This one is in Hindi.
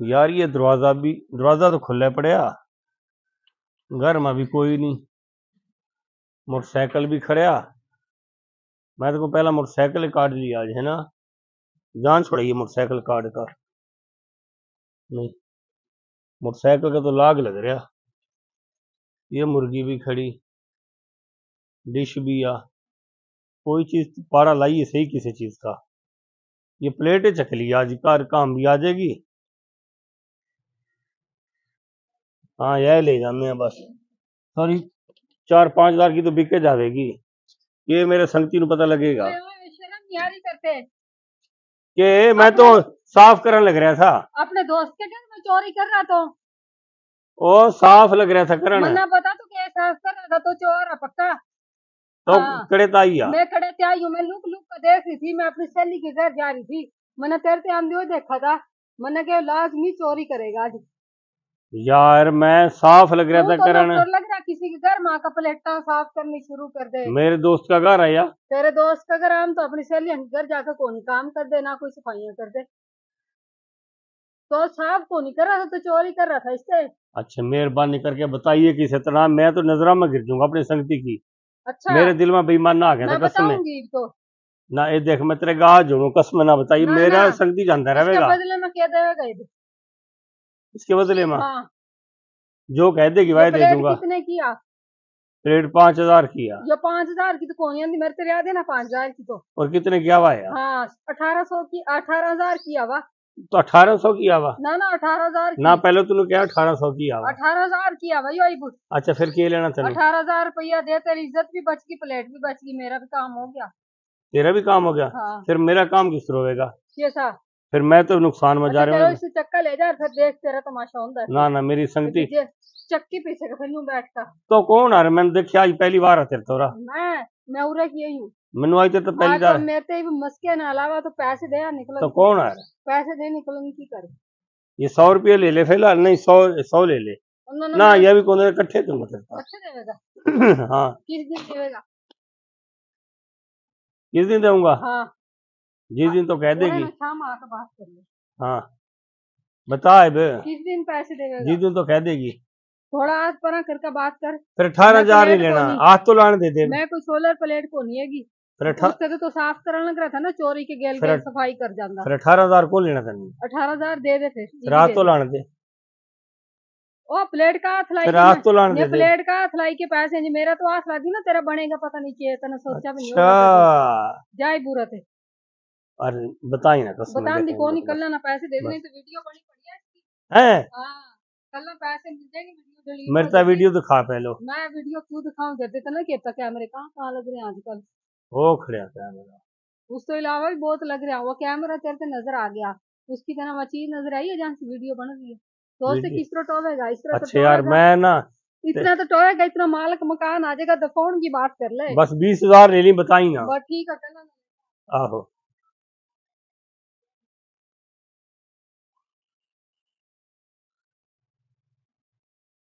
यार ये दरवाजा तो खुला पड़िया, घर में भी कोई नहीं, मोटरसाइकिल भी खड़िया। मैं तो को पहला मोटरसाइकिल काट लिया आज, है ना, जान छोड़ाइए मोटरसाइकिल काट का। नहीं, मोटरसाइकिल का तो लाग लग रहा। ये मुर्गी भी खड़ी, डिश भी आ, कोई चीज पारा लाइए सही किसी चीज का। ये प्लेटें चकली आज, कार काम भी आ जाएगी। हाँ यह ले जाने हैं बस, सॉरी 4-5 हज़ार की तो बिके जाएगी। ये मेरे संगती को पता लगेगा कि मैं तो साफ करने लग रहा था, अपने दोस्त के घर में चोरी कर रहा तो ओ साफ लग रहा था करना। मना पता तो क्या साफ कर रहा था, तो चोर है पक्का। तो कड़े ताइया मैं कड़े त्याई हूँ, मैं लुक लुक कर देख रही थी, मैं अपनी सहेली के घर जा रही थी, मैंने तेरे ते आंधी देखा था, मैंने क्या लाजमी चोरी करेगा आज। यार मैं साफ लग रहा था तो करना, लग रहा किसी के घर माँ का प्लेटा साफ करनी शुरू कर दे। मेरे दोस्त का घर आया, तेरे दोस्त का घर, हम तो अपनी सहेली के घर जाकर कौन काम कर दे, ना कोई सफाइयाँ कर दे, तो साफ को नहीं कर रहा था, तो चोरी कर रहा था इससे। अच्छा मेहरबानी करके बताइए किस तरह, मैं तो नजरा में गिर जाऊंगा अपनी संगति की। अच्छा मेरे दिल में बेईमान ना आ गया था कसम में तो ना। ये देख मैं तेरे गाज जोड़ू कसम ना बताइए, मेरा संगति जानता रहेगा। बदले में क्या देगा इसके बदले में हाँ। जो कह देगी वह दे दूंगा। कितने किया प्लेट 5,000 किया। ये 5,000 की तो कौन है, मेरे तेरे याद है ना 5,000 की तो। और कितने किया हुआ है? हाँ 1800 की, 18,000 किया हुआ। तो 1800 किया हुआ ना 18,000 ना, पहले तूने क्या 1800 किया हुआ? 18,000 किया भाई वही बुत। अच्छा फिर क्या लेना तेने? 18,000 रुपया दे, तेरी इज्जत भी बच गई, प्लेट भी बच गई, मेरा भी काम हो गया। तेरा भी काम हो गया। हाँ। फिर मेरा काम किस तरह होगा? कैसा? फिर मैं तो नुकसान में जा रहा हूँ। इसे चक्का ले जा, फिर देख तेरा तमाशा होता ना ना मेरी संगति चक्की पीछे का फिर बैठता तो कौन आ रहा? मैंने देखिया आज पहली बार है तेरे तोरा। मैं उरे की हूँ, मैनू आज तो पहली बार। मेरे मस्के ना अलावा तो पैसे दे निकलो। तो कौन आ रहा? पैसे दे निकलो की करे। ये 100 रुपये ले ले फिलहाल, नहीं 100 ले ले ना, ये भी कौन इकट्ठे दूंगा तेरे पास। हाँ किस दिन देगा? किस दिन दूंगा? हाँ जिस दिन तो कह देगी। शाम आकर बात कर ले। हाँ बता किस दिन पैसे देगा? जिस दिन तो कह देगी। थोड़ा हाथ पर करके बात कर। फिर 18,000 नहीं लेना, हाथ तो लाने दे दे। मैं कोई सोलर प्लेट को नहीं है, उससे तो साफ करने लग रहा था ना, चोरी के गेल गेल सफाई कर जाता। फिर 18,000 को लेना था? 18,000 दे दे फिर हाथ तो लाने दे। ओ प्लेट का हाथ लाई, हाथ तो लाने दे। प्लेट का हाथ लाई के पैसे जी, मेरा तो हाथ लगी ना, तेरा बनेगा पता नहीं क्या, तने सोचा भी नहीं होगा। जाए बुरा थे। अरे बताई ना कसम, बता दी कौन निकलना ना, पैसे दे देने तो वीडियो बनी पड़ी है। कल ना पैसे मिल जाएंगे, वीडियो डिलीट। मेरे तो वीडियो दिखा पहले। मैं वीडियो क्यों दिखाऊं, देते तो ना कहता कैमरे कहाँ लग रहे हैं आजकल। वो खड़े कैमरा, उसके अलावा भी बहुत लग रहा है, वो कैमरा तेरे से नजर आ गया, उसकी तरह वो चीज नजर आई है जहाँ से वीडियो बन रही है, तो उससे किस तरह टोवेगा इस तरह। अच्छा यार मैं ना इतना तो टोवेगा, इतना मालक मकान आ जाएगा तो फोन की बात कर ले। बस 20,000 ले ली, बताई ना। बस ठीक है। आहो।